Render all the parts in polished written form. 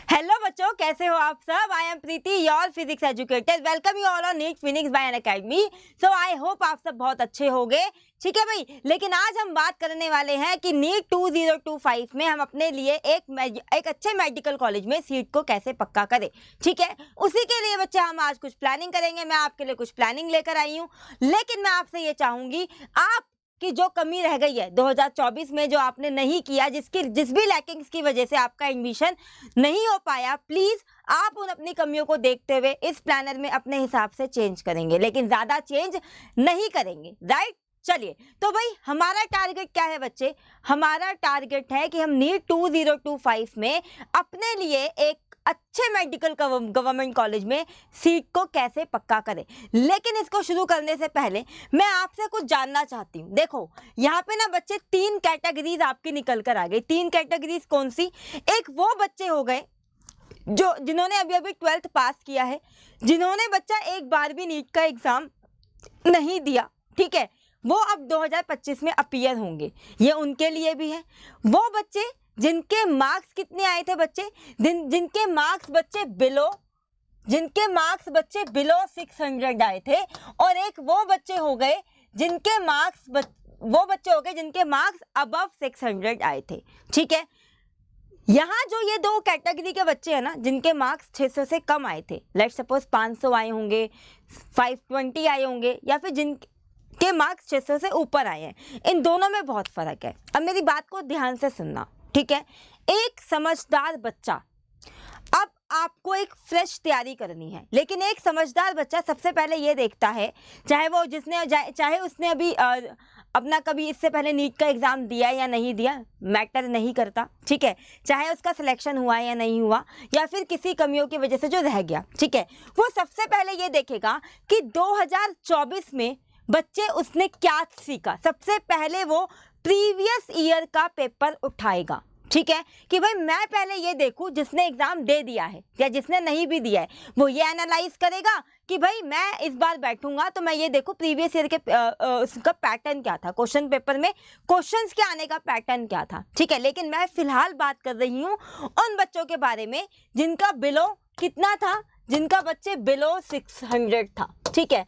Hello बच्चों, कैसे हो आप सब। I am Preeti, your physics educator. Welcome you all on NEET Phoenix by Unacademy. So I hope आप सब बहुत अच्छे होंगे। ठीक है भाई, लेकिन आज हम बात करने वाले हैं कि नीट 2025 में हम अपने लिए एक अच्छे मेडिकल कॉलेज में सीट को कैसे पक्का करें। ठीक है, उसी के लिए बच्चे हम आज कुछ प्लानिंग करेंगे। मैं आपके लिए कुछ प्लानिंग लेकर आई हूँ, लेकिन मैं आपसे ये चाहूंगी आप कि जो कमी रह गई है 2024 में, जो आपने नहीं किया, जिस भी लैकिंग्स की वजह से आपका एडमिशन नहीं हो पाया, प्लीज आप उन अपनी कमियों को देखते हुए इस प्लानर में अपने हिसाब से चेंज करेंगे, लेकिन ज्यादा चेंज नहीं करेंगे। राइट, चलिए तो भाई हमारा टारगेट क्या है बच्चे। हमारा टारगेट है कि हम नीट 2025 में अपने लिए एक अच्छे मेडिकल गवर्नमेंट कॉलेज में सीट को कैसे पक्का करें। लेकिन इसको शुरू करने से पहले मैं आपसे कुछ जानना चाहती हूँ। देखो यहाँ पे ना बच्चे 3 कैटेगरीज आपकी निकल कर आ गई। 3 कैटेगरीज कौन सी? एक वो बच्चे हो गए जिन्होंने अभी अभी 12th पास किया है, जिन्होंने बच्चा एक बार भी नीट का एग्जाम नहीं दिया। ठीक है, वो अब 2025 में अपीयर होंगे, ये उनके लिए भी है। वो बच्चे जिनके मार्क्स कितने आए थे बच्चे, जिनके मार्क्स बच्चे बिलो 600 आए थे, और एक वो बच्चे हो गए जिनके मार्क्स अबव 600 आए थे। ठीक है, यहाँ जो ये 2 कैटेगरी के बच्चे हैं ना, जिनके मार्क्स 600 से कम आए थे, लेट्स सपोज 500 आए होंगे, 520 आए होंगे, या फिर जिनके मार्क्स 600 से ऊपर आए हैं, इन दोनों में बहुत फर्क है। अब मेरी बात को ध्यान से सुनना। ठीक है, एक समझदार बच्चा, अब आपको एक फ्रेश तैयारी करनी है, लेकिन एक समझदार बच्चा सबसे पहले ये देखता है, चाहे उसने अभी अपना कभी इससे पहले नीट का एग्जाम दिया या नहीं दिया, मैटर नहीं करता। ठीक है, चाहे उसका सिलेक्शन हुआ या नहीं हुआ, या फिर किसी कमियों की वजह से जो रह गया। ठीक है, वो सबसे पहले ये देखेगा कि 2024 में बच्चे उसने क्या सीखा। सबसे पहले वो प्रीवियस ईयर का पेपर उठाएगा। ठीक है, कि भाई मैं पहले ये देखूं, जिसने एग्जाम दे दिया है या जिसने नहीं भी दिया है, वो ये एनालाइज करेगा कि भाई मैं इस बार बैठूंगा तो मैं ये देखूं प्रीवियस ईयर के उसका पैटर्न क्या था, क्वेश्चन पेपर में क्वेश्चंस के आने का पैटर्न क्या था। ठीक है, लेकिन मैं फिलहाल बात कर रही हूँ उन बच्चों के बारे में जिनका बिलो कितना था, जिनका बच्चे बिलो 600 था। ठीक है,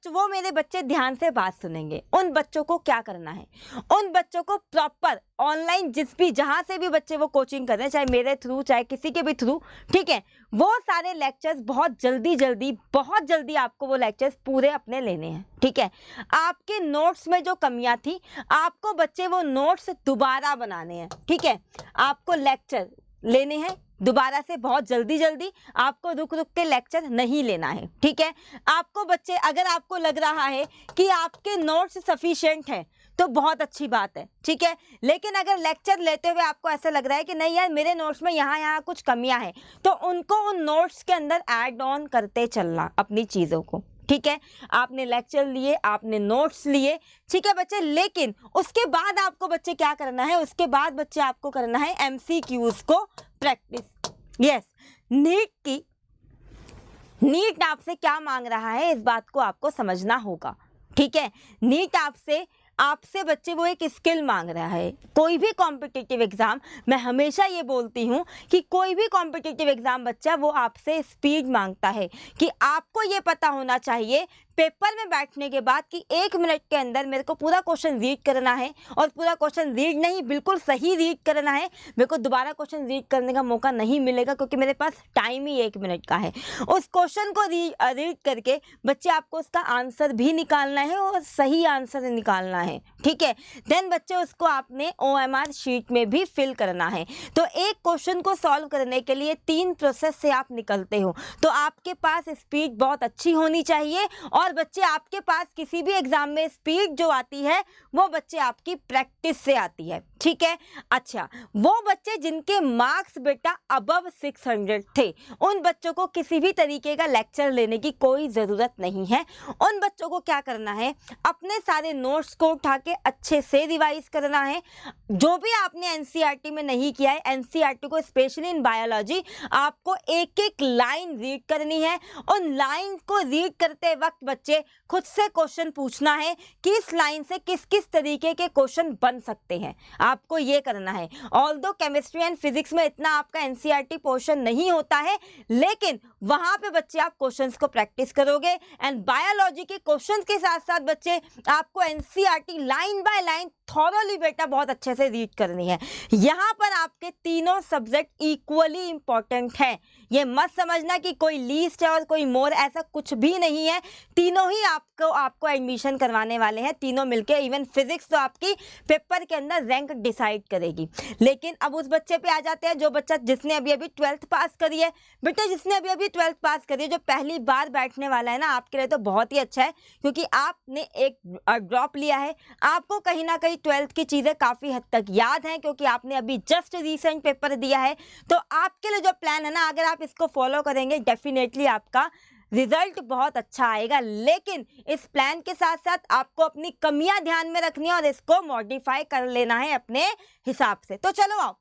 वो मेरे बच्चे ध्यान से बात सुनेंगे। उन बच्चों को क्या करना है, उन बच्चों को प्रॉपर ऑनलाइन जहां से भी बच्चे वो कोचिंग कर रहे हैं, चाहे मेरे थ्रू चाहे किसी के भी थ्रू, ठीक है, वो सारे लेक्चर्स बहुत जल्दी आपको वो लेक्चर्स पूरे अपने लेने हैं। ठीक है, आपके नोट्स में जो कमियां थी, आपको बच्चे वो नोट्स दोबारा बनाने हैं। ठीक है, आपको लेक्चर लेने हैं दोबारा से, बहुत जल्दी आपको रुक के लेक्चर नहीं लेना है। ठीक है, आपको बच्चे, अगर आपको लग रहा है कि आपके नोट्स सफिशिएंट हैं तो बहुत अच्छी बात है। ठीक है, लेकिन अगर लेक्चर लेते हुए आपको ऐसा लग रहा है कि नहीं यार मेरे नोट्स में यहाँ कुछ कमियां हैं, तो उनको उन नोट्स के अंदर ऐड ऑन करते चलना अपनी चीज़ों को। ठीक है, आपने लेक्चर लिए, आपने नोट्स लिए, ठीक है बच्चे, लेकिन उसके बाद आपको बच्चे क्या करना है, उसके बाद बच्चे आपको करना है MCQs को प्रैक्टिस। यस, नीट आपसे क्या मांग रहा है, इस बात को आपको समझना होगा। ठीक है, नीट आपसे बच्चे वो एक स्किल मांग रहा है। कोई भी कॉम्पिटिटिव एग्जाम, मैं हमेशा ये बोलती हूँ कि कोई भी कॉम्पिटिटिव एग्जाम बच्चा वो आपसे स्पीड मांगता है, कि आपको ये पता होना चाहिए पेपर में बैठने के बाद कि 1 मिनट के अंदर मेरे को पूरा क्वेश्चन रीड करना है, और पूरा क्वेश्चन रीड नहीं, बिल्कुल सही रीड करना है। मेरे को दोबारा क्वेश्चन रीड करने का मौका नहीं मिलेगा, क्योंकि मेरे पास टाइम ही 1 मिनट का है। उस क्वेश्चन को रीड करके बच्चे आपको उसका आंसर भी निकालना है, और सही आंसर निकालना है। ठीक है, देन बच्चे उसको आपने OMR शीट में भी फिल करना है। तो एक क्वेश्चन को सॉल्व करने के लिए 3 प्रोसेस से आप निकलते हो, तो आपके पास स्पीड बहुत अच्छी होनी चाहिए। और बच्चे आपके पास किसी भी एग्जाम में स्पीड जो आती है, वो बच्चे आपकी प्रैक्टिस से आती है। ठीक है, अच्छा, वो बच्चे जिनके मार्क्स बेटा अबव 600 थे, उन बच्चों को किसी भी तरीके का लेक्चर लेने की कोई ज़रूरत नहीं है। उन बच्चों को क्या करना है, अपने सारे नोट्स को उठा करके अच्छे से रिवाइज करना है। जो भी आपने एनसीईआरटी में नहीं किया है, एनसीईआरटी को स्पेशली इन बायोलॉजी आपको एक एक लाइन रीड करनी है। उन लाइन को रीड करते वक्त बच्चे खुद से क्वेश्चन पूछना है कि इस लाइन से किस किस तरीके के क्वेश्चन बन सकते हैं, आपको ये करना है। ऑल्दो केमिस्ट्री एंड फिजिक्स में इतना आपका एनसीईआरटी पोर्शन नहीं होता है, लेकिन वहां पे बच्चे आप क्वेश्चंस को प्रैक्टिस करोगे। एंड बायोलॉजी के क्वेश्चंस के साथ साथ बच्चे आपको NCERT line by line thoroughly बेटा बहुत अच्छे से रीड करनी है। यहाँ पर आपके तीनों सब्जेक्ट इक्वली इंपॉर्टेंट है। ये मत समझना कि कोई लीस्ट है और कोई मोर, ऐसा कुछ भी नहीं है। तीनों ही आपको एडमिशन करवाने वाले हैं, तीनों मिलके। इवन फिजिक्स तो आपकी पेपर के अंदर रैंक डिसाइड करेगी। लेकिन अब उस बच्चे पे आ जाते हैं जो बच्चा जिसने अभी अभी 12th पास करी है। बेटा जिसने अभी अभी 12th पास करी है, जो पहली बार बैठने वाला है ना, आपके लिए तो बहुत ही अच्छा है, क्योंकि आपने एक ड्रॉप लिया है। आपको कहीं ना कहीं 12th की चीज़ें काफ़ी हद तक याद हैं, क्योंकि आपने अभी जस्ट रिसेंट पेपर दिया है। तो आपके लिए जो प्लान है ना, अगर आप इसको फॉलो करेंगे डेफिनेटली आपका रिजल्ट बहुत अच्छा आएगा। लेकिन इस प्लान के साथ साथ आपको अपनी कमियां ध्यान में रखनी है और इसको मॉडिफाई कर लेना है अपने हिसाब से। तो चलो आओ,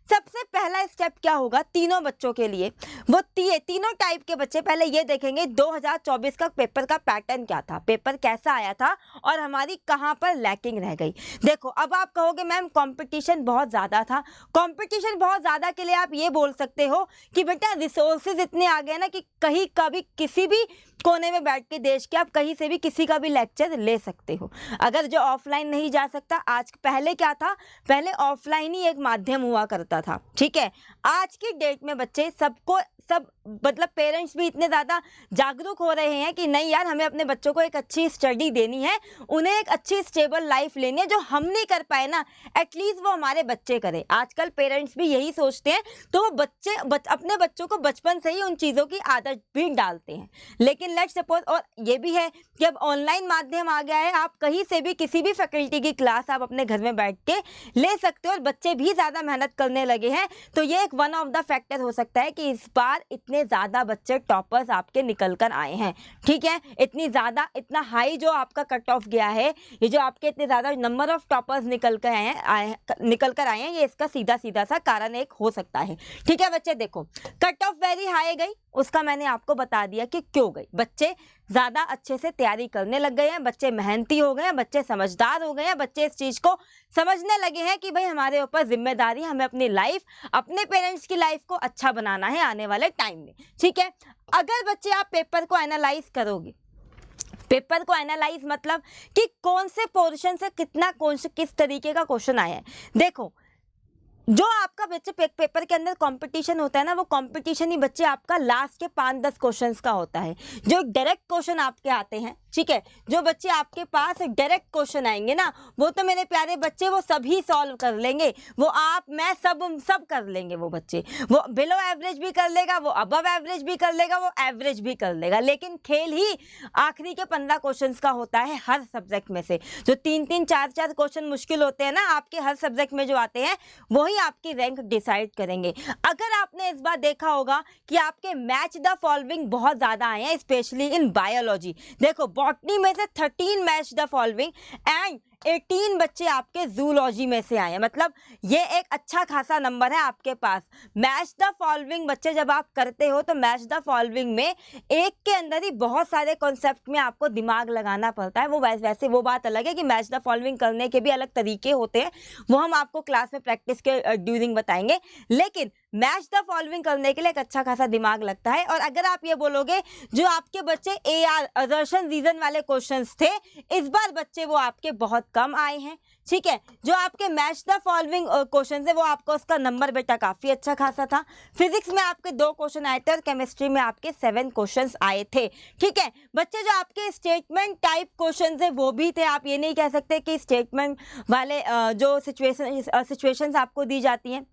सबसे पहला स्टेप क्या होगा तीनों बच्चों के लिए, वो तीनों टाइप के बच्चे पहले ये देखेंगे 2024 का पेपर का पैटर्न क्या था, पेपर कैसा आया था और हमारी कहाँ पर लैकिंग रह गई। देखो अब आप कहोगे मैम कंपटीशन बहुत ज़्यादा था। कंपटीशन बहुत ज़्यादा के लिए आप ये बोल सकते हो कि बेटा रिसोर्सेज इतने आ गए ना कि कहीं कभी किसी भी कोने में बैठ के देश के आप कहीं से भी किसी का भी लेक्चर ले सकते हो। अगर जो ऑफलाइन नहीं जा सकता, आज पहले क्या था, पहले ऑफलाइन ही एक माध्यम हुआ करता था, ठीक है। आज की डेट में बच्चे सब मतलब पेरेंट्स भी इतने ज़्यादा जागरूक हो रहे हैं कि नहीं यार, हमें अपने बच्चों को एक अच्छी स्टडी देनी है, उन्हें एक अच्छी स्टेबल लाइफ लेनी है। जो हम नहीं कर पाए ना, एटलीस्ट वो हमारे बच्चे करें। आजकल पेरेंट्स भी यही सोचते हैं, तो वो अपने बच्चों को बचपन से ही उन चीज़ों की आदत भी डालते हैं। लेकिन लेट्स सपोज, और ये भी है कि अब ऑनलाइन माध्यम आ गया है, आप कहीं से भी किसी भी फैकल्टी की क्लास आप अपने घर में बैठ के ले सकते हो और बच्चे भी ज़्यादा मेहनत करने लगे हैं। तो ये एक वन ऑफ द फैक्टर हो सकता है कि इस बार इतने ज़्यादा बच्चे टॉपर्स आपके निकल कर आए हैं, ठीक है। इतना हाई जो आपका कट ऑफ गया है, ये जो आपके इतने ज़्यादा नंबर ऑफ टॉपर्स निकल कर आए हैं, ये इसका सीधा सा कारण एक हो सकता है, ठीक है बच्चे। देखो कट ऑफ वेरी हाई गई, उसका मैंने आपको बता दिया कि क्यों गई। बच्चे ज़्यादा अच्छे से तैयारी करने लग गए हैं, बच्चे मेहनती हो गए हैं, बच्चे समझदार हो गए हैं, बच्चे इस चीज़ को समझने लगे हैं कि भाई हमारे ऊपर जिम्मेदारी, हमें अपनी लाइफ, अपने पेरेंट्स की लाइफ को अच्छा बनाना है आने वाले टाइम में, ठीक है। अगर बच्चे आप पेपर को एनालाइज करोगे, पेपर को एनालाइज मतलब कि कौन से पोर्शन से किस तरीके का क्वेश्चन आया है। देखो जो आपका बच्चे पेपर के अंदर कंपटीशन होता है ना, वो कंपटीशन ही बच्चे आपका लास्ट के 5-10 क्वेश्चंस का होता है। जो डायरेक्ट क्वेश्चन आपके आते हैं, ठीक है, जो बच्चे आपके पास डायरेक्ट क्वेश्चन आएंगे ना, वो तो मेरे प्यारे बच्चे वो सभी सॉल्व कर लेंगे, वो आप मैं सब कर लेंगे। वो बच्चे वो बिलो एवरेज भी कर लेगा, वो अबव एवरेज भी कर लेगा, वो एवरेज भी कर लेगा। लेकिन खेल ही आखिरी के 15 क्वेश्चंस का होता है हर सब्जेक्ट में से। जो 3-3, 4-4 क्वेश्चन मुश्किल होते हैं ना आपके हर सब्जेक्ट में जो आते हैं, वही आपकी रैंक डिसाइड करेंगे। अगर आपने इस बार देखा होगा कि आपके मैच द फॉलोइंग बहुत ज़्यादा आए हैं, स्पेशली इन बायोलॉजी। देखो बॉटनी में से 13 मैच द फॉलोइंग एंड 18 बच्चे आपके जूलॉजी में से आए हैं। मतलब ये एक अच्छा खासा नंबर है आपके पास। मैच द फॉलोइंग बच्चे जब आप करते हो तो मैच द फॉलोइंग में एक के अंदर ही बहुत सारे कॉन्सेप्ट में आपको दिमाग लगाना पड़ता है। वो वैसे वो बात अलग है कि मैच द फॉलोइंग करने के भी अलग तरीके होते हैं, वो हम आपको क्लास में प्रैक्टिस के ड्यूरिंग बताएंगे। लेकिन मैच द फॉलोइंग करने के लिए एक अच्छा खासा दिमाग लगता है। और अगर आप ये बोलोगे जो आपके बच्चे AR असर्शन रीजन वाले क्वेश्चंस थे, इस बार बच्चे वो आपके बहुत कम आए हैं, ठीक है। जो आपके मैच द फॉलोइंग क्वेश्चन है वो आपको उसका नंबर बेटा काफ़ी अच्छा खासा था। फिजिक्स में आपके 2 क्वेश्चन आए थे और केमिस्ट्री में आपके 7 क्वेश्चन आए थे, ठीक है। बच्चे जो आपके स्टेटमेंट टाइप क्वेश्चन है वो भी थे। आप ये नहीं कह सकते कि स्टेटमेंट वाले जो सिचुएशंस आपको दी जाती हैं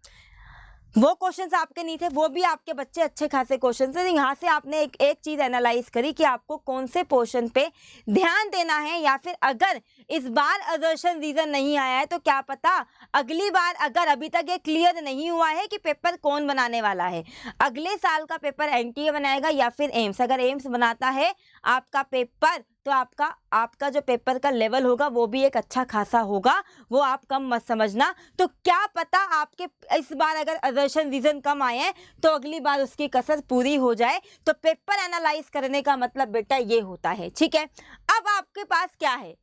वो क्वेश्चंस आपके नहीं थे, वो भी आपके बच्चे अच्छे खासे क्वेश्चन थे। यहाँ से आपने एक चीज़ एनालाइज करी कि आपको कौन से पोर्शन पे ध्यान देना है, या फिर अगर इस बार असर्शन रीजन नहीं आया है तो क्या पता अगली बार, अगर अभी तक ये क्लियर नहीं हुआ है कि पेपर कौन बनाने वाला है, अगले साल का पेपर NTA बनाएगा या फिर एम्स। अगर एम्स बनाता है आपका पेपर तो आपका जो पेपर का लेवल होगा वो भी एक अच्छा खासा होगा, वो आप कम मत समझना। तो क्या पता आपके इस बार अगर असर्शन रीजन कम आए हैं तो अगली बार उसकी कसर पूरी हो जाए। तो पेपर एनालाइज करने का मतलब बेटा ये होता है, ठीक है। अब आपके पास क्या है,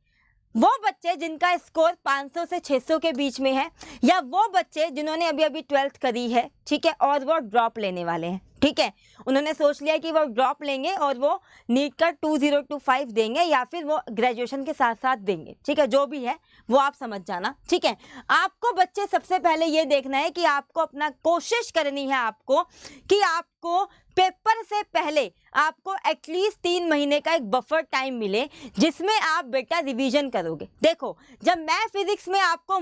वो बच्चे जिनका स्कोर 500 से 600 के बीच में है, या वो बच्चे जिन्होंने अभी अभी 12th करी है, ठीक है, और वो ड्रॉप लेने वाले हैं, ठीक है। उन्होंने सोच लिया कि वो ड्रॉप लेंगे और वो नीट का 2025 देंगे या फिर वो ग्रेजुएशन के साथ साथ देंगे, ठीक है, जो भी है वो आप समझ जाना, ठीक है। आपको बच्चे सबसे पहले ये देखना है कि आपको अपना कोशिश करनी है आपको कि आपको पेपर से पहले आपको एटलीस्ट 3 महीने का एक बफर टाइम मिले जिसमें आप बेटा रिवीजन करोगे। देखो जब मैं फिजिक्स में आपको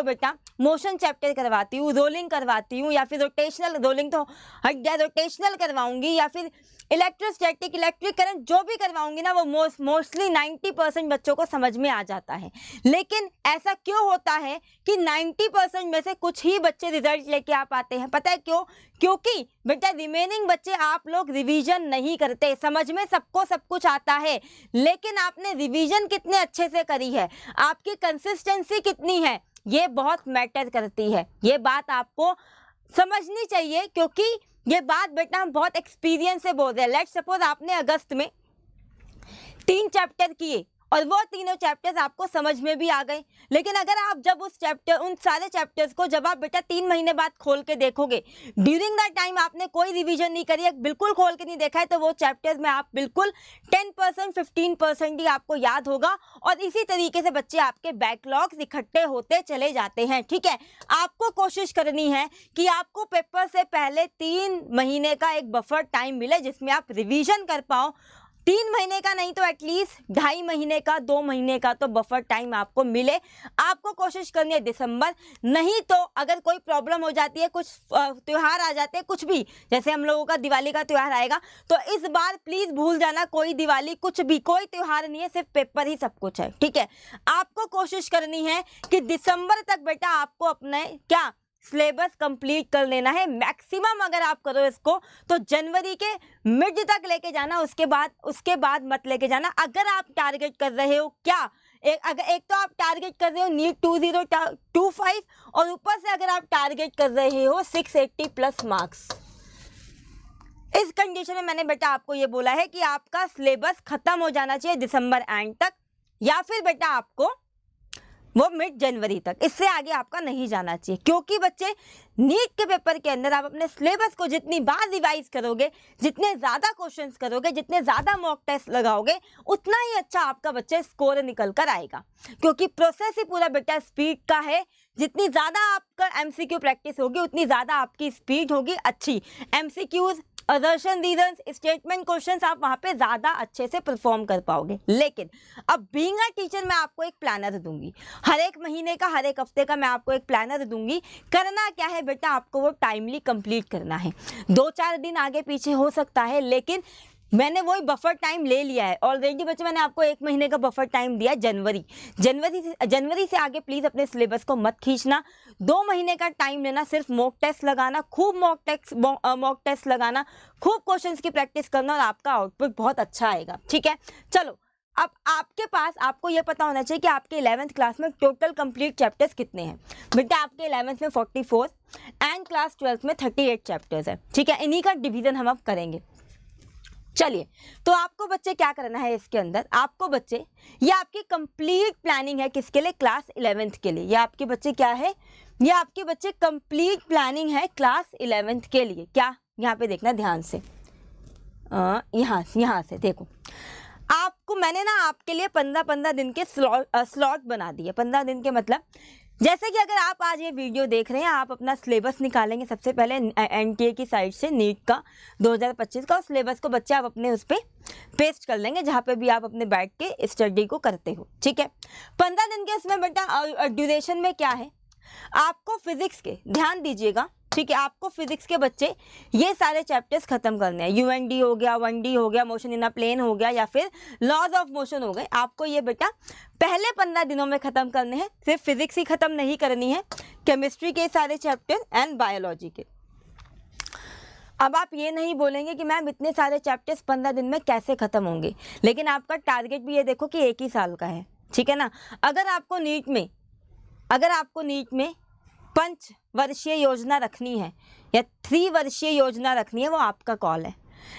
बेटा मोशन चैप्टर करवाती हूँ, रोलिंग करवाती हूँ, या फिर रोटेशनल, रोलिंग तो हट गया, रोटेशनल करवाऊंगी, या फिर इलेक्ट्रोस्टैटिक, इलेक्ट्रिक करंट जो भी करवाऊंगी ना, वो मोस्टली 90% बच्चों को समझ में आ जाता है। लेकिन ऐसा क्यों होता है कि 90% में से कुछ ही बच्चे रिजल्ट लेके आ पाते हैं? पता है क्यों? क्योंकि बेटा रिमेनिंग बच्चे आप लोग रिवीजन नहीं करते। समझ में सबको सब कुछ आता है, लेकिन आपने रिवीजन कितने अच्छे से करी है, आपकी कंसिस्टेंसी कितनी है, ये बहुत मैटर करती है। ये बात आपको समझनी चाहिए, क्योंकि ये बात बेटा हम बहुत एक्सपीरियंस से बोल रहे हैं। लेट्स सपोज आपने अगस्त में 3 चैप्टर किए और वो तीनों चैप्टर्स आपको समझ में भी आ गए, लेकिन अगर आप जब उन सारे चैप्टर्स को जब आप बेटा 3 महीने बाद खोल के देखोगे, ड्यूरिंग दैट टाइम आपने कोई रिवीजन नहीं करी है, बिल्कुल खोल के नहीं देखा है, तो वो चैप्टर्स में आप बिल्कुल 10% 15% ही आपको याद होगा, और इसी तरीके से बच्चे आपके बैकलॉग्स इकट्ठे होते चले जाते हैं, ठीक है। आपको कोशिश करनी है कि आपको पेपर से पहले 3 महीने का एक बफर टाइम मिले जिसमें आप रिवीजन कर पाओ। 3 महीने का नहीं तो एटलीस्ट 2.5 महीने का, 2 महीने का तो बफर टाइम आपको मिले। आपको कोशिश करनी है दिसंबर, नहीं तो अगर कोई प्रॉब्लम हो जाती है, कुछ त्यौहार आ जाते हैं, कुछ भी, जैसे हम लोगों का दिवाली का त्यौहार आएगा, तो इस बार प्लीज़ भूल जाना, कोई दिवाली कुछ भी, कोई त्यौहार नहीं है, सिर्फ पेपर ही सब कुछ है, ठीक है। आपको कोशिश करनी है कि दिसंबर तक बेटा आपको अपने क्या सिलेबस कंप्लीट कर लेना है। मैक्सिमम अगर आप करो इसको तो जनवरी के मिड तक लेके जाना, उसके बाद मत लेके जाना। अगर आप टारगेट कर रहे हो क्या, एक तो आप टारगेट कर रहे हो नीट 2025, और ऊपर से अगर आप टारगेट कर रहे हो 680 प्लस मार्क्स, इस कंडीशन में मैंने बेटा आपको ये बोला है कि आपका सिलेबस खत्म हो जाना चाहिए दिसंबर एंड तक, या फिर बेटा आपको वो मिड जनवरी तक, इससे आगे आपका नहीं जाना चाहिए। क्योंकि बच्चे नीट के पेपर के अंदर आप अपने सिलेबस को जितनी बार रिवाइज करोगे, जितने ज़्यादा क्वेश्चंस करोगे, जितने ज़्यादा मॉक टेस्ट लगाओगे, उतना ही अच्छा आपका बच्चे स्कोर निकल कर आएगा। क्योंकि प्रोसेस ही पूरा बेटा स्पीड का है। जितनी ज़्यादा आपका MCQ प्रैक्टिस होगी उतनी ज़्यादा आपकी स्पीड होगी अच्छी। MCQs, assertion reasons, statement questions आप वहाँ पे ज़्यादा अच्छे से परफॉर्म कर पाओगे। लेकिन अब बीइंग अ टीचर मैं आपको एक प्लानर दूंगी, हर एक महीने का, हर एक हफ्ते का मैं आपको एक प्लानर दूंगी। करना क्या है बेटा, आपको वो टाइमली कंप्लीट करना है। 2-4 दिन आगे पीछे हो सकता है, लेकिन मैंने वही बफर टाइम ले लिया है ऑलरेडी बच्चे। मैंने आपको 1 महीने का बफर टाइम दिया जनवरी से आगे प्लीज़ अपने सिलेबस को मत खींचना। 2 महीने का टाइम लेना, सिर्फ मॉक टेस्ट लगाना, खूब मॉक टेस्ट लगाना, खूब क्वेश्चंस की प्रैक्टिस करना, और आपका आउटपुट बहुत अच्छा आएगा, ठीक है। चलो अब आपके पास, आपको ये पता होना चाहिए कि आपके 11th क्लास में टोटल कंप्लीट चैप्टर्स कितने हैं। बेटा आपके 11th में 44 एंड क्लास 12th में 38 चैप्टर्स है, ठीक है। इन्हीं का डिवीज़न हम अब करेंगे। चलिए, तो आपको बच्चे क्या करना है इसके अंदर, आपको बच्चे, ये आपकी कंप्लीट प्लानिंग है किसके लिए, क्लास 11th के लिए। ये आपके बच्चे क्या है, ये आपके बच्चे कंप्लीट प्लानिंग है क्लास 11th के लिए। क्या, यहाँ पे देखना ध्यान से, यहाँ से देखो, आपको मैंने ना आपके लिए 15 दिन के स्लॉट बना दिए। 15 दिन के मतलब, जैसे कि अगर आप आज ये वीडियो देख रहे हैं, आप अपना सिलेबस निकालेंगे सबसे पहले NTA की साइट से, नीट का 2025 का, उस सिलेबस को बच्चे आप अपने उस पर पेस्ट कर लेंगे जहाँ पे भी आप अपने बैठ के स्टडी को करते हो, ठीक है। 15 दिन के इसमें बेटा ड्यूरेशन में क्या है, आपको फिजिक्स के, ध्यान दीजिएगा, ठीक है, आपको फिजिक्स के बच्चे ये सारे चैप्टर्स खत्म करने हैं। UND हो गया, 1D हो गया, मोशन इन अ प्लेन हो गया, या फिर लॉज ऑफ मोशन हो गए, आपको ये बेटा पहले 15 दिनों में ख़त्म करने हैं। सिर्फ फिजिक्स ही ख़त्म नहीं करनी है, केमिस्ट्री के सारे चैप्टर एंड बायोलॉजी के। अब आप ये नहीं बोलेंगे कि मैम इतने सारे चैप्टर्स 15 दिन में कैसे ख़त्म होंगे, लेकिन आपका टारगेट भी ये देखो कि 1 ही साल का है, ठीक है ना। अगर आपको नीट में 5 वर्षीय योजना रखनी है या 3 वर्षीय योजना रखनी है, वो आपका कॉल है।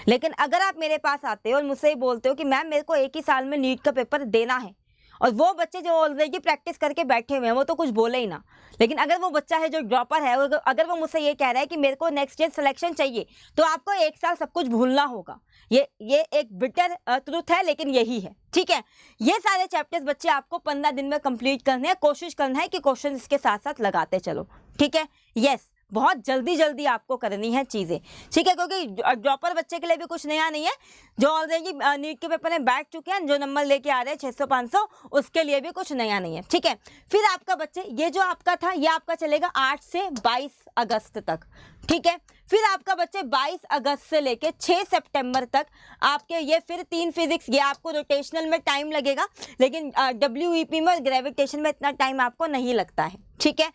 लेकिन अगर आप मेरे पास आते हो और मुझसे बोलते हो कि मैम मेरे को 1 ही साल में नीट का पेपर देना है, और वो बच्चे जो ऑलरेडी प्रैक्टिस करके बैठे हुए हैं वो तो कुछ बोले ही ना, लेकिन अगर वो बच्चा है जो ड्रॉपर है, अगर वो मुझसे ये कह रहा है कि मेरे को नेक्स्ट ईयर सिलेक्शन चाहिए, तो आपको 1 साल सब कुछ भूलना होगा। ये एक बिटर ट्रुथ है, लेकिन यही है, ठीक है। ये सारे चैप्टर्स बच्चे आपको 15 दिन में कंप्लीट करने हैं। कोशिश करना है कि क्वेश्चन इसके साथ साथ लगाते चलो, ठीक है। यस, बहुत जल्दी आपको करनी है चीज़ें, ठीक है, क्योंकि ड्रॉपर बच्चे के लिए भी कुछ नया नहीं है। जो ऑलरेडी नीट के पेपर में बैठ चुके हैं, जो नंबर लेके आ रहे हैं 600-500, उसके लिए भी कुछ नया नहीं है, ठीक है। फिर आपका बच्चे ये जो आपका था, ये आपका चलेगा 8 से 22 अगस्त तक, ठीक है। फिर आपका बच्चे 22 अगस्त से लेके 6 सितंबर तक आपके ये फिर 3 फिजिक्स, ये आपको रोटेशनल में टाइम लगेगा, लेकिन WEP में और ग्रेविटेशन में इतना टाइम आपको नहीं लगता है, ठीक है।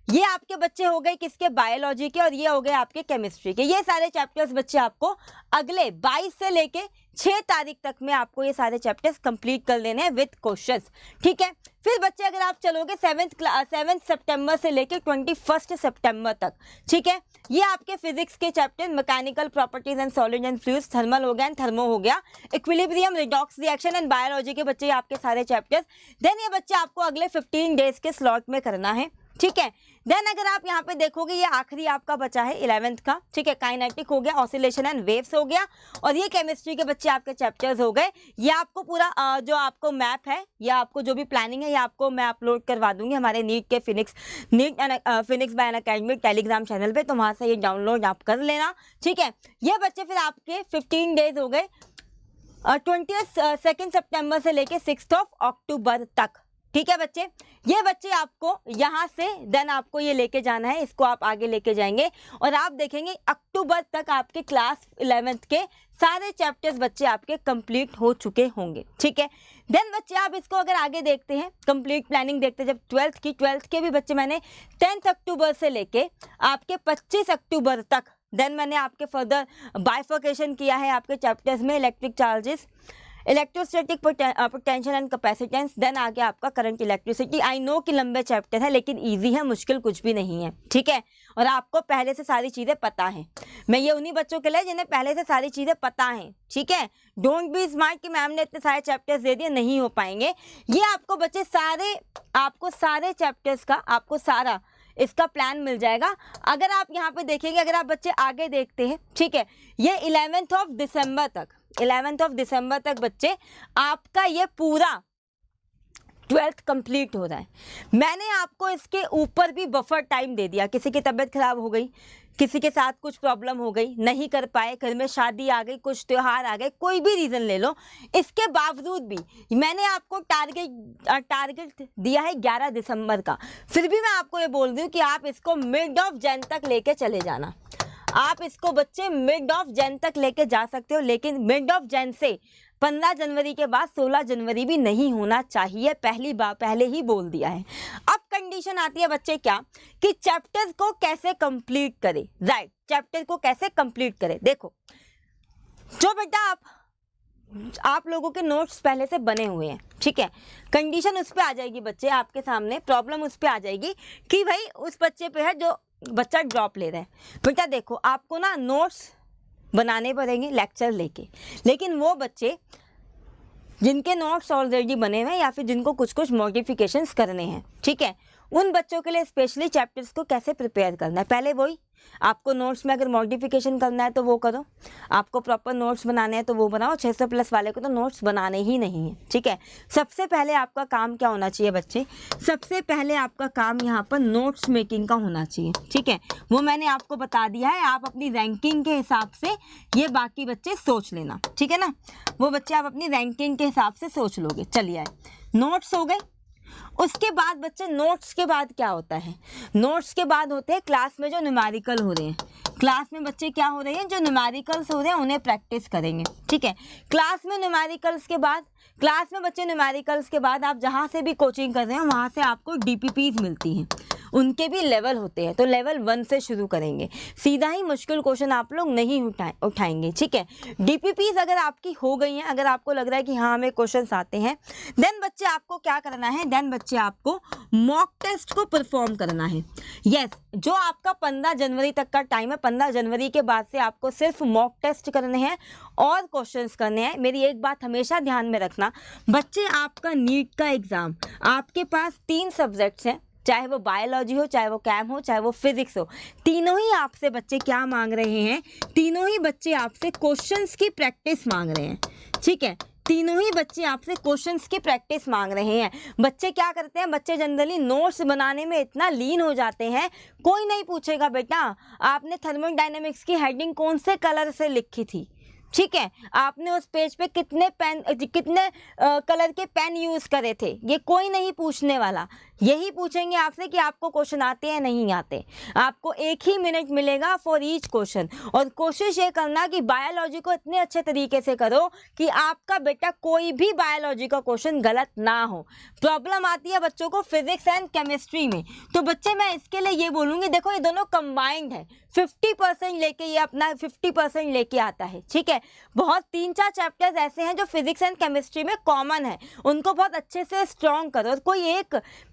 ये आपके बच्चे हो गए किसके, बायोलॉजी के, और ये हो गए आपके केमिस्ट्री के। ये सारे चैप्टर्स बच्चे आपको अगले 22 से लेके 6 तारीख तक में आपको ये सारे चैप्टर्स कंप्लीट कर लेने हैं विद क्वेश्चंस, ठीक है। फिर बच्चे अगर आप चलोगे 7 सितंबर से लेके 21 सितंबर तक, ठीक है, ये आपके फिजिक्स के chapter mechanical properties and solid and fluids, thermal हो गया एंड थर्मो हो गया, equilibrium, redox reaction and biology के बच्चे आपके सारे चैप्टर्स। देन ये बच्चे आपको अगले 15 डेज के स्लॉट में करना है, ठीक है। देन अगर आप यहाँ पे देखोगे, ये आखिरी आपका बचा है 11th का, ठीक है, काइनेटिक हो गया, ऑसिलेशन एंड वेव्स हो गया, और ये केमिस्ट्री के बच्चे आपके चैप्टर्स हो गए। ये आपको पूरा जो आपको मैप है, या आपको जो भी प्लानिंग है, ये आपको मैं अपलोड करवा दूंगी हमारे नीट के Phoenix by Unacademy Telegram channel पे, तो वहाँ से ये डाउनलोड आप कर लेना, ठीक है। ये बच्चे फिर आपके 15 डेज हो गए 22 सितंबर से लेके 6 अक्टूबर तक, ठीक है बच्चे। ये बच्चे आपको यहाँ से देन आपको ये लेके जाना है, इसको आप आगे लेके जाएंगे, और आप देखेंगे अक्टूबर तक आपके क्लास 11th के सारे चैप्टर्स बच्चे आपके कंप्लीट हो चुके होंगे, ठीक है। देन बच्चे आप इसको अगर आगे देखते हैं, कंप्लीट प्लानिंग देखते हैं, जब 12th के भी बच्चे मैंने 10 अक्टूबर से लेके आपके 25 अक्टूबर तक, देन मैंने आपके फर्दर बाइफर्केशन किया है आपके चैप्टर्स में, electric charges, electrostatic potential and capacitance, then आगे आपका करंट इलेक्ट्रिसिटी। आई नो कि लंबे चैप्टर है, लेकिन इजी है, मुश्किल कुछ भी नहीं है, ठीक है, और आपको पहले से सारी चीज़ें पता हैं। मैं ये उन्हीं बच्चों के लिए जिन्हें पहले से सारी चीज़ें पता हैं, ठीक है। डोंट बी स्मार्ट कि मैम ने इतने सारे चैप्टर्स दे दिए, नहीं हो पाएंगे। ये आपको बच्चे सारे चैप्टर्स का आपको सारा इसका प्लान मिल जाएगा। अगर आप यहाँ पे देखेंगे, अगर आप बच्चे आगे देखते हैं, ठीक है, ये 11 दिसंबर तक बच्चे आपका ये पूरा 12th कंप्लीट हो रहा है। मैंने आपको इसके ऊपर भी बफर टाइम दे दिया, किसी की तबीयत खराब हो गई, किसी के साथ कुछ प्रॉब्लम हो गई, नहीं कर पाए, घर में शादी आ गई, कुछ त्यौहार आ गए, कोई भी रीज़न ले लो, इसके बावजूद भी मैंने आपको टारगेट दिया है 11 दिसंबर का। फिर भी मैं आपको ये बोल रही हूँ कि आप इसको मिड ऑफ जन तक लेके चले जाना। आप इसको बच्चे मिड ऑफ जन तक लेके जा सकते हो, लेकिन मिड ऑफ जन से 15 जनवरी के बाद 16 जनवरी भी नहीं होना चाहिए, पहले ही बोल दिया है। अब कंडीशन आती है बच्चे क्या, कि चैप्टर को कैसे कंप्लीट करें, राइट, चैप्टर को कैसे कंप्लीट करें। देखो, जो बेटा आप लोगों के नोट्स पहले से बने हुए हैं, ठीक है, कंडीशन उस पर आ जाएगी बच्चे आपके सामने, प्रॉब्लम उस पर आ जाएगी कि भाई उस बच्चे पे है जो बच्चा ड्रॉप ले रहा है। बेटा देखो, आपको ना नोट्स बनाने पड़ेंगे लेक्चर लेके, लेकिन वो बच्चे जिनके नोट्स ऑलरेडी बने हुए हैं या फिर जिनको कुछ मॉडिफिकेशंस करने हैं, ठीक है, उन बच्चों के लिए स्पेशली चैप्टर्स को कैसे प्रिपेयर करना है। पहले वही आपको नोट्स में अगर मॉडिफिकेशन करना है तो वो करो, आपको प्रॉपर नोट्स बनाने हैं तो वो बनाओ। 600 प्लस वाले को तो नोट्स बनाने ही नहीं है, ठीक है। सबसे पहले आपका काम क्या होना चाहिए बच्चे, सबसे पहले आपका काम यहाँ पर नोट्स मेकिंग का होना चाहिए, ठीक है। वो मैंने आपको बता दिया है, आप अपनी रैंकिंग के हिसाब से ये बाकी बच्चे सोच लेना, ठीक है ना, वो बच्चे आप अपनी रैंकिंग के हिसाब से सोच लोगे। चलिए, नोट्स हो गए। उसके बाद बच्चे नोट्स के बाद क्या होता है, नोट्स के बाद होते हैं क्लास में जो न्यूमेरिकल हो रहे हैं, क्लास में बच्चे क्या हो रहे हैं, जो न्यूमेरिकल्स हो रहे हैं उन्हें प्रैक्टिस करेंगे, ठीक है। क्लास में न्यूमेरिकल्स के बाद, क्लास में बच्चे न्यूमेरिकल्स के बाद आप जहाँ से भी कोचिंग कर रहे हैं वहाँ से आपको DPPs मिलती हैं, उनके भी लेवल होते हैं, तो लेवल 1 से शुरू करेंगे, सीधा ही मुश्किल क्वेश्चन आप लोग नहीं उठाएंगे, ठीक है। डीपीपीज अगर आपकी हो गई हैं, अगर आपको लग रहा है कि हाँ हमें क्वेश्चंस आते हैं, देन बच्चे आपको क्या करना है, देन बच्चे आपको मॉक टेस्ट को परफॉर्म करना है। यस, जो आपका 15 जनवरी तक का टाइम है, 15 जनवरी के बाद से आपको सिर्फ मॉक टेस्ट करने हैं और क्वेश्चंस करने हैं। मेरी एक बात हमेशा ध्यान में रखना बच्चे, आपका नीट का एग्जाम, आपके पास 3 सब्जेक्ट्स हैं, चाहे वो बायोलॉजी हो, चाहे वो केम हो, चाहे वो फिजिक्स हो, तीनों ही आपसे बच्चे क्या मांग रहे हैं, तीनों ही बच्चे आपसे क्वेश्चंस की प्रैक्टिस मांग रहे हैं, ठीक है। तीनों ही बच्चे आपसे क्वेश्चंस की प्रैक्टिस मांग रहे हैं। बच्चे क्या करते हैं, बच्चे जनरली नोट्स बनाने में इतना लीन हो जाते हैं, कोई नहीं पूछेगा बेटा आपने थर्मोडायनेमिक्स की हेडिंग कौन से कलर से लिखी थी, ठीक है, आपने उस पेज पे कितने कलर के पेन यूज करे थे, ये कोई नहीं पूछने वाला। यही पूछेंगे आपसे कि आपको क्वेश्चन आते हैं नहीं आते। आपको 1 ही मिनट मिलेगा फॉर ईच क्वेश्चन, और कोशिश ये करना कि बायोलॉजी को इतने अच्छे तरीके से करो कि आपका बेटा कोई भी बायोलॉजी का क्वेश्चन गलत ना हो। प्रॉब्लम आती है बच्चों को फिजिक्स एंड केमिस्ट्री में, तो बच्चे मैं इसके लिए ये बोलूँगी, देखो ये दोनों कंबाइंड है, 50% लेके ये अपना 50% लेके आता है, ठीक है। बहुत 3-4 चैप्टर्स ऐसे हैं जो फिजिक्स एंड केमिस्ट्री में कॉमन है, उनको बहुत अच्छे से स्ट्रॉन्ग करो। और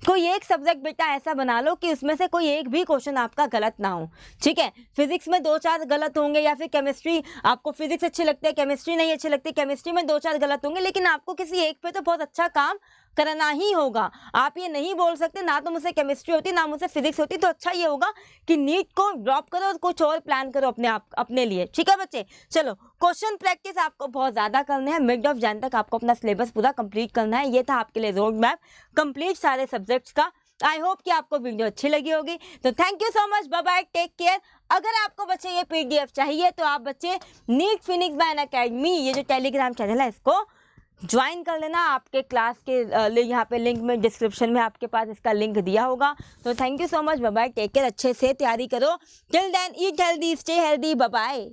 कोई एक सब्जेक्ट बेटा ऐसा बना लो कि उसमें से कोई एक भी क्वेश्चन आपका गलत ना हो, ठीक है। फिजिक्स में 2-4 गलत होंगे, या फिर केमिस्ट्री, आपको फिजिक्स अच्छी लगती है, केमिस्ट्री नहीं अच्छी लगती, केमिस्ट्री में 2-4 गलत होंगे, लेकिन आपको किसी एक पे तो बहुत अच्छा काम करना ही होगा। आप ये नहीं बोल सकते ना तो मुझसे केमिस्ट्री होती ना मुझसे फिजिक्स होती, तो अच्छा ये होगा कि नीट को ड्रॉप करो और कुछ और प्लान करो अपने लिए, ठीक है बच्चे। चलो, क्वेश्चन प्रैक्टिस आपको बहुत ज़्यादा करने हैं, मिड ऑफ जैन तक आपको अपना सिलेबस पूरा कंप्लीट करना है। ये था आपके लिए रोड मैप कंप्लीट सारे सब्जेक्ट्स का। आई होप कि आपको वीडियो अच्छी लगी होगी, तो thank you so much, bye bye, take care. अगर आपको बच्चे ये PDF चाहिए तो आप बच्चे नीट फिनिक्स बाय अनअकैडमी, ये जो टेलीग्राम चैनल है, इसको ज्वाइन कर लेना। आपके क्लास के यहाँ पे लिंक में, डिस्क्रिप्शन में आपके पास इसका लिंक दिया होगा। तो thank you so much, bye bye, take care, अच्छे से तैयारी करो। Till then eat healthy, stay healthy, bye bye.